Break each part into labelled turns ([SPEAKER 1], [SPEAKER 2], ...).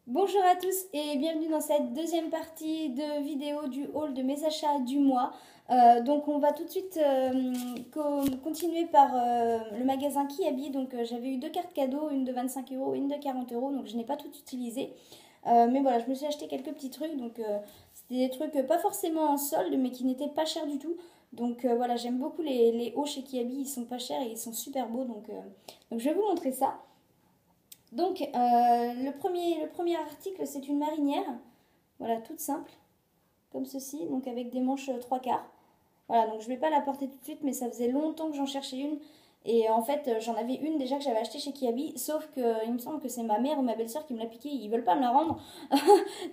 [SPEAKER 1] Bonjour à tous et bienvenue dans cette deuxième partie de vidéo du haul de mes achats du mois. Donc on va tout de suite continuer par le magasin Kiabi. Donc j'avais eu deux cartes cadeaux, une de 25 euros et une de 40 euros, donc je n'ai pas tout utilisé. Mais voilà, je me suis acheté quelques petits trucs, donc c'était des trucs pas forcément en solde, mais qui n'étaient pas chers du tout. Donc voilà, j'aime beaucoup les hauts chez Kiabi, ils sont pas chers et ils sont super beaux, donc je vais vous montrer ça. Donc, le premier article, c'est une marinière. Voilà, toute simple, comme ceci, donc avec des manches trois quarts. Voilà, donc je ne vais pas la porter tout de suite, mais ça faisait longtemps que j'en cherchais une. Et en fait, j'en avais une déjà que j'avais achetée chez Kiabi, sauf que il me semble que c'est ma mère ou ma belle-sœur qui me l'a piquée, ils veulent pas me la rendre.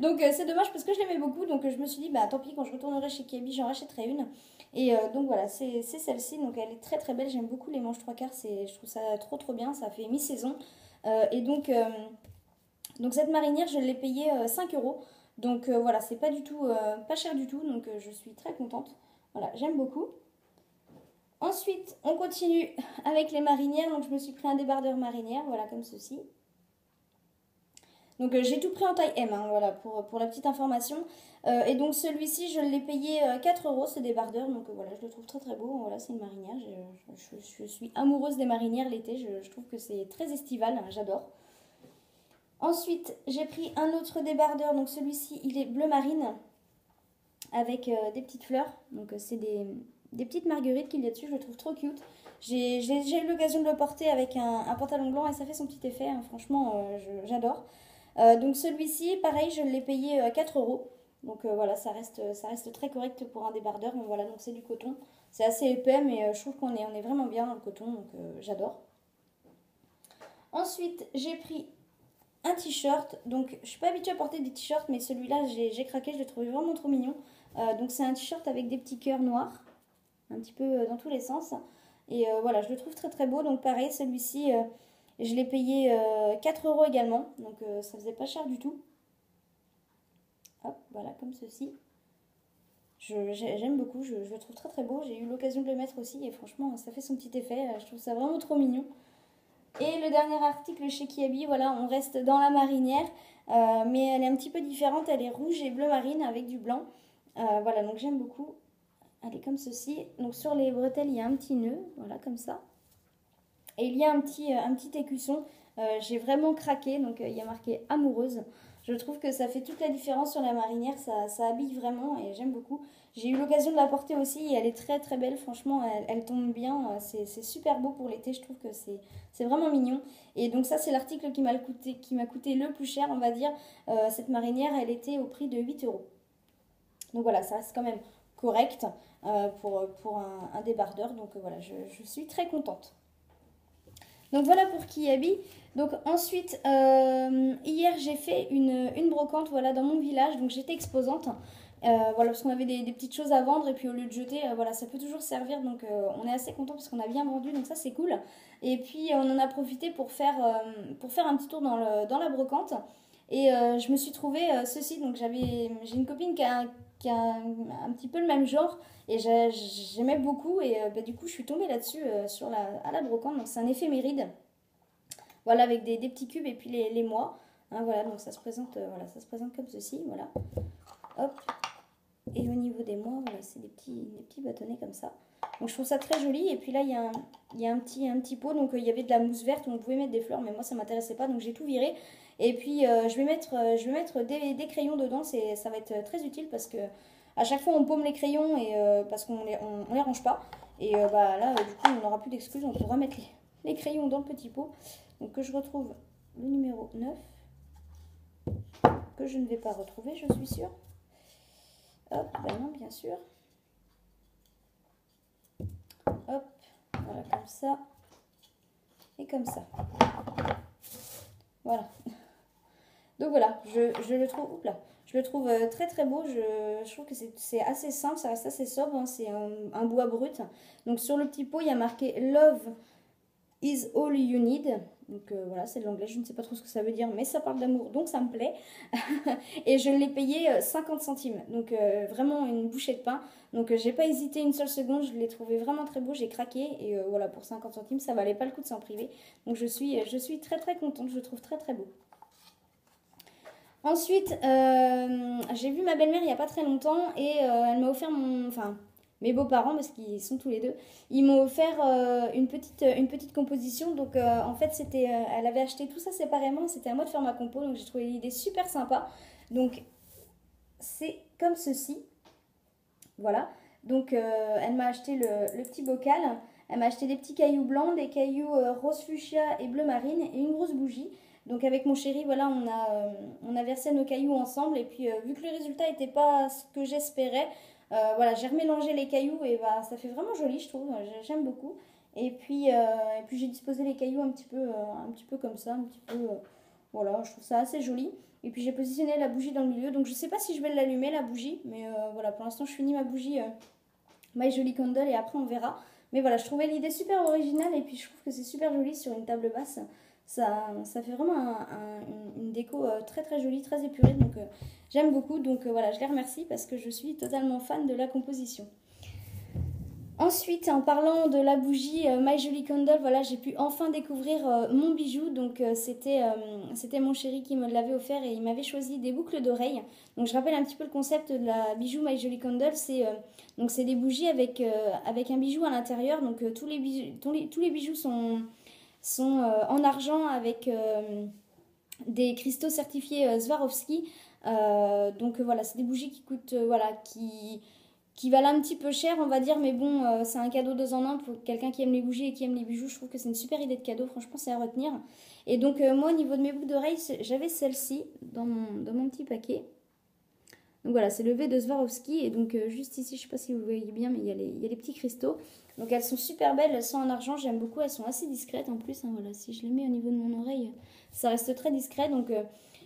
[SPEAKER 1] Donc c'est dommage parce que je l'aimais beaucoup, donc je me suis dit, bah tant pis, quand je retournerai chez Kiabi, j'en rachèterai une. Et donc voilà, c'est celle-ci, donc elle est très très belle, j'aime beaucoup les manches trois quarts, je trouve ça trop trop bien, ça fait mi-saison. Et donc cette marinière, je l'ai payée 5 euros. Donc voilà, c'est pas du tout, pas cher du tout, donc je suis très contente. Voilà, j'aime beaucoup. Ensuite, on continue avec les marinières. Donc je me suis pris un débardeur marinière, voilà comme ceci. Donc j'ai tout pris en taille M, hein, voilà, pour la petite information. Et donc celui-ci, je l'ai payé 4 euros, ce débardeur. Donc voilà, je le trouve très très beau. Voilà, c'est une marinière. Je suis amoureuse des marinières l'été. Je trouve que c'est très estival, hein, j'adore. Ensuite, j'ai pris un autre débardeur. Donc celui-ci, il est bleu marine avec des petites fleurs. Donc c'est des petites marguerites qu'il y a dessus. Je le trouve trop cute. J'ai déjà eu l'occasion de le porter avec un pantalon blanc et ça fait son petit effet. Hein. Franchement, j'adore. Donc celui-ci, pareil, je l'ai payé 4 euros. Donc voilà, ça reste très correct pour un débardeur. Donc voilà, donc c'est du coton. C'est assez épais, mais je trouve on est vraiment bien dans le coton. Donc j'adore. Ensuite, j'ai pris un t-shirt. Donc, je suis pas habituée à porter des t-shirts, mais celui-là, j'ai craqué. Je l'ai trouvé vraiment trop mignon. Donc, c'est un t-shirt avec des petits cœurs noirs, un petit peu dans tous les sens. Et voilà, je le trouve très très beau. Donc, pareil, celui-ci, je l'ai payé 4 euros également. Donc, ça faisait pas cher du tout. Hop, voilà, comme ceci. J'aime beaucoup, je le trouve très très beau. J'ai eu l'occasion de le mettre aussi et franchement, ça fait son petit effet. Je trouve ça vraiment trop mignon. Et le dernier article chez Kiabi, voilà, on reste dans la marinière, mais elle est un petit peu différente. Elle est rouge et bleu marine avec du blanc. Voilà, donc j'aime beaucoup. Elle est comme ceci. Donc sur les bretelles, il y a un petit nœud, voilà, comme ça. Et il y a un petit écusson. J'ai vraiment craqué, donc il y a marqué amoureuse. Je trouve que ça fait toute la différence sur la marinière, ça habille vraiment et j'aime beaucoup. J'ai eu l'occasion de la porter aussi et elle est très très belle, franchement, elle tombe bien, c'est super beau pour l'été, je trouve que c'est vraiment mignon. Et donc ça c'est l'article qui m'a coûté le plus cher, on va dire. Cette marinière, elle était au prix de 8 euros. Donc voilà, ça reste quand même correct pour un débardeur, donc voilà, je suis très contente. Donc voilà pour Kiabi. Donc ensuite, hier j'ai fait une brocante voilà, dans mon village, donc j'étais exposante. Voilà, parce qu'on avait des petites choses à vendre et puis au lieu de jeter, voilà, ça peut toujours servir. Donc on est assez content parce qu'on a bien vendu, donc ça c'est cool. Et puis on en a profité pour faire un petit tour dans la brocante. Et je me suis trouvé ceci, donc j'ai une copine qui a un petit peu le même genre et j'aimais beaucoup et bah, du coup je suis tombée là-dessus à la brocante, donc c'est un éphéméride, voilà avec des petits cubes et puis les mois, hein, voilà donc voilà, ça se présente comme ceci, voilà, hop, et au niveau des mois, voilà c'est des petits bâtonnets comme ça, donc je trouve ça très joli. Et puis là il y a un petit pot, donc il y avait de la mousse verte où on pouvait mettre des fleurs, mais moi ça m'intéressait pas donc j'ai tout viré. Et puis je vais mettre des crayons dedans, ça va être très utile parce que à chaque fois on paume les crayons et parce qu'on on les range pas. Et bah là du coup on n'aura plus d'excuses, on pourra mettre les crayons dans le petit pot. Donc que je retrouve le numéro 9 que je ne vais pas retrouver, je suis sûre. Hop, bah non bien sûr. Hop, voilà comme ça et comme ça. Voilà. Donc voilà, je le trouve, oups là, je le trouve très très beau. Je trouve que c'est assez simple, ça reste assez sobre, hein, c'est un bois brut. Donc sur le petit pot, il y a marqué Love is all you need. Donc voilà, c'est de l'anglais, je ne sais pas trop ce que ça veut dire, mais ça parle d'amour, donc ça me plaît. Et je l'ai payé 50 centimes, donc vraiment une bouchée de pain. Donc j'ai pas hésité une seule seconde, je l'ai trouvé vraiment très beau, j'ai craqué. Et voilà, pour 50 centimes, ça valait pas le coup de s'en priver. Donc je suis très très contente, je le trouve très très beau. Ensuite, j'ai vu ma belle-mère il n'y a pas très longtemps et elle m'a offert enfin, mes beaux-parents, parce qu'ils sont tous les deux, ils m'ont offert une petite composition. Donc, en fait, elle avait acheté tout ça séparément. C'était à moi de faire ma compo. Donc, j'ai trouvé l'idée super sympa. Donc, c'est comme ceci. Voilà. Donc, elle m'a acheté le petit bocal. Elle m'a acheté des petits cailloux blancs, des cailloux rose fuchsia et bleu marine et une grosse bougie. Donc, avec mon chéri, voilà, on a versé nos cailloux ensemble. Et puis, vu que le résultat n'était pas ce que j'espérais, voilà, j'ai remélangé les cailloux et bah, ça fait vraiment joli, je trouve. J'aime beaucoup. Et puis j'ai disposé les cailloux un petit peu comme ça, un petit peu, voilà, je trouve ça assez joli. Et puis j'ai positionné la bougie dans le milieu. Donc je sais pas si je vais l'allumer la bougie, mais voilà, pour l'instant je finis ma bougie My Jolly Candle et après on verra. Mais voilà, je trouvais l'idée super originale et puis je trouve que c'est super joli sur une table basse. Ça fait vraiment une déco très très jolie, très épurée. Donc j'aime beaucoup. Donc voilà, je les remercie parce que je suis totalement fan de la composition. Ensuite, en parlant de la bougie My Jolly Candle, voilà, j'ai pu enfin découvrir mon bijou. Donc, c'était mon chéri qui me l'avait offert et il m'avait choisi des boucles d'oreilles. Donc, je rappelle un petit peu le concept de la bijou My Jolly Candle. C'est des bougies avec un bijou à l'intérieur. Donc, tous les bijoux sont en argent avec des cristaux certifiés Swarovski. Donc, voilà, c'est des bougies qui coûtent, voilà, qui valent un petit peu cher, on va dire, mais bon, c'est un cadeau 2 en 1 pour quelqu'un qui aime les bougies et qui aime les bijoux. Je trouve que c'est une super idée de cadeau, franchement, c'est à retenir. Et donc, moi, au niveau de mes boucles d'oreilles, j'avais celle-ci dans mon petit paquet. Donc voilà, c'est le V de Swarovski. Et donc, juste ici, je sais pas si vous voyez bien, mais il y a les petits cristaux. Donc, elles sont super belles, elles sont en argent, j'aime beaucoup, elles sont assez discrètes en plus. Hein, voilà, si je les mets au niveau de mon oreille, ça reste très discret. Donc,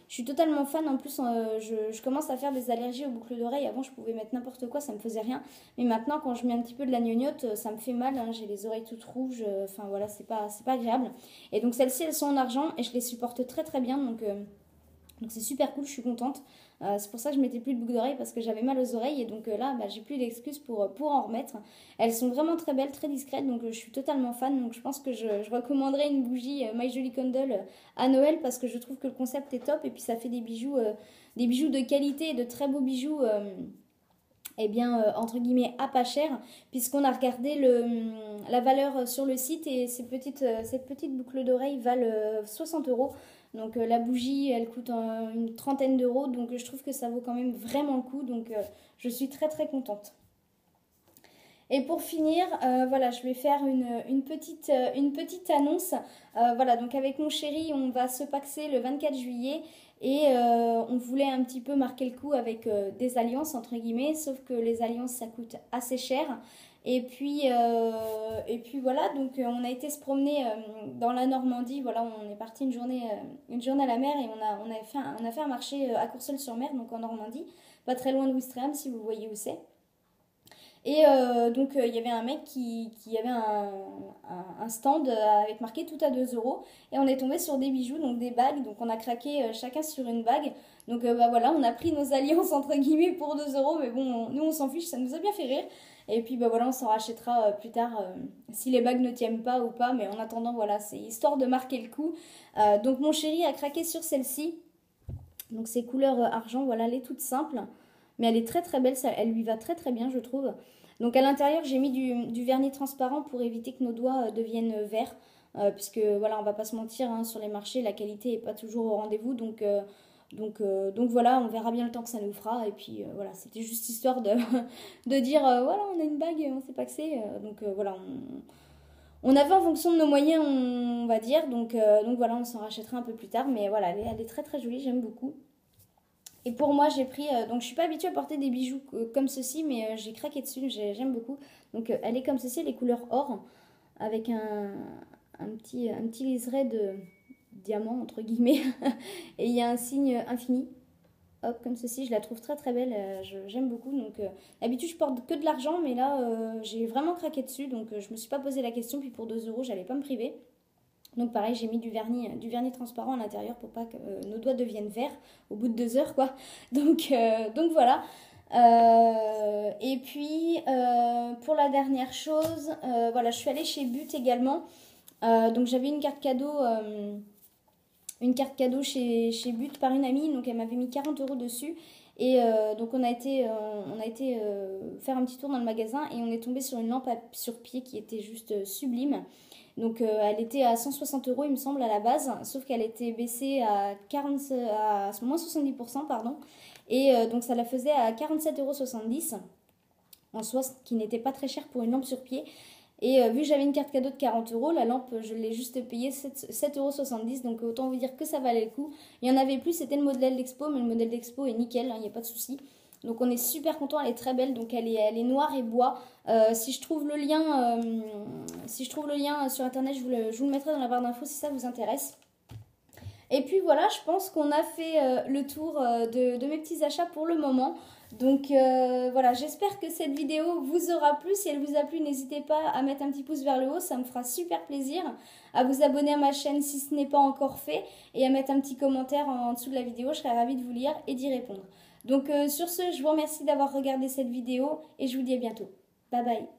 [SPEAKER 1] je suis totalement fan. En plus, je commence à faire des allergies aux boucles d'oreilles. Avant, je pouvais mettre n'importe quoi, ça me faisait rien. Mais maintenant, quand je mets un petit peu de la gnognotte, ça me fait mal. Hein, j'ai les oreilles toutes rouges. Enfin, voilà, c'est pas agréable. Et donc, celles-ci, elles sont en argent et je les supporte très très bien. Donc c'est super cool, je suis contente. C'est pour ça que je mettais plus de boucles d'oreilles parce que j'avais mal aux oreilles et donc là bah, j'ai plus d'excuses pour en remettre. Elles sont vraiment très belles, très discrètes, donc je suis totalement fan. Donc je pense que je recommanderais une bougie My Jolly Candle à Noël parce que je trouve que le concept est top et puis ça fait des bijoux de qualité et de très beaux bijoux. Eh bien, entre guillemets, à pas cher, puisqu'on a regardé la valeur sur le site et cette petite boucle d'oreille valent 60 euros. Donc la bougie, elle coûte une trentaine d'euros, donc je trouve que ça vaut quand même vraiment le coup, donc je suis très très contente. Et pour finir, voilà, je vais faire une petite annonce. Voilà, donc avec mon chéri, on va se paxer le 24 juillet et on voulait un petit peu marquer le coup avec des alliances, entre guillemets, sauf que les alliances, ça coûte assez cher. Et puis voilà, donc on a été se promener dans la Normandie. Voilà, on est parti une journée à la mer et on a fait un marché à Courseulles-sur-Mer, donc en Normandie, pas très loin de Ouistreham, si vous voyez où c'est. Et donc, il y avait un mec qui avait un stand avec marqué tout à 2 euros. Et on est tombé sur des bijoux, donc des bagues. Donc, on a craqué chacun sur une bague. Donc, bah voilà, on a pris nos alliances entre guillemets pour 2 euros. Mais bon, nous, on s'en fiche, ça nous a bien fait rire. Et puis, bah voilà, on s'en rachètera plus tard si les bagues ne tiennent pas ou pas. Mais en attendant, voilà, c'est histoire de marquer le coup. Donc, mon chéri a craqué sur celle-ci. Donc, c'est couleur argent. Voilà, elle est toute simple. Mais elle est très très belle, elle lui va très très bien, je trouve. Donc à l'intérieur, j'ai mis du vernis transparent pour éviter que nos doigts deviennent verts. Puisque voilà, on va pas se mentir, hein, sur les marchés, la qualité est pas toujours au rendez-vous. Donc voilà, on verra bien le temps que ça nous fera. Et puis voilà, c'était juste histoire de dire voilà, on a une bague, on sait pas que c'est. Donc voilà, on avait en fonction de nos moyens, on va dire. Donc voilà, on s'en rachètera un peu plus tard. Mais voilà, elle est très très jolie, j'aime beaucoup. Et pour moi, j'ai pris. Donc, je suis pas habituée à porter des bijoux comme ceci, mais j'ai craqué dessus, j'aime beaucoup. Donc, elle est comme ceci, les couleurs or, avec un petit liseré de diamant, entre guillemets. Et il y a un signe infini. Hop, comme ceci, je la trouve très très belle, j'aime beaucoup. Donc, d'habitude, je porte que de l'argent, mais là, j'ai vraiment craqué dessus. Donc, je me suis pas posé la question. Puis pour 2 euros, j'allais pas me priver. Donc pareil, j'ai mis du vernis transparent à l'intérieur pour pas que nos doigts deviennent verts au bout de 2 heures, quoi. Donc voilà. Et puis pour la dernière chose, voilà, je suis allée chez But également. Donc j'avais une carte cadeau une carte cadeau chez But par une amie, donc elle m'avait mis 40 € dessus. Et donc on a été faire un petit tour dans le magasin et on est tombé sur une lampe sur pied qui était juste sublime. Donc elle était à 160 € il me semble à la base, sauf qu'elle était baissée à moins 70%, pardon. Et donc ça la faisait à 47,70 € en soi, ce qui n'était pas très cher pour une lampe sur pied. Et vu que j'avais une carte cadeau de 40 €, la lampe, je l'ai juste payée 7,70 €. Donc autant vous dire que ça valait le coup. Il y en avait plus, c'était le modèle d'expo, mais le modèle d'expo est nickel, il n'y a pas de souci. Donc on est super content, elle est très belle. Donc elle est noire et bois. Si je trouve le lien sur internet, je vous le mettrai dans la barre d'infos si ça vous intéresse. Et puis voilà, je pense qu'on a fait le tour de mes petits achats pour le moment. Donc voilà, j'espère que cette vidéo vous aura plu. Si elle vous a plu, n'hésitez pas à mettre un petit pouce vers le haut, ça me fera super plaisir. À vous abonner à ma chaîne si ce n'est pas encore fait. Et à mettre un petit commentaire en dessous de la vidéo, je serai ravie de vous lire et d'y répondre. Donc sur ce, je vous remercie d'avoir regardé cette vidéo et je vous dis à bientôt. Bye bye.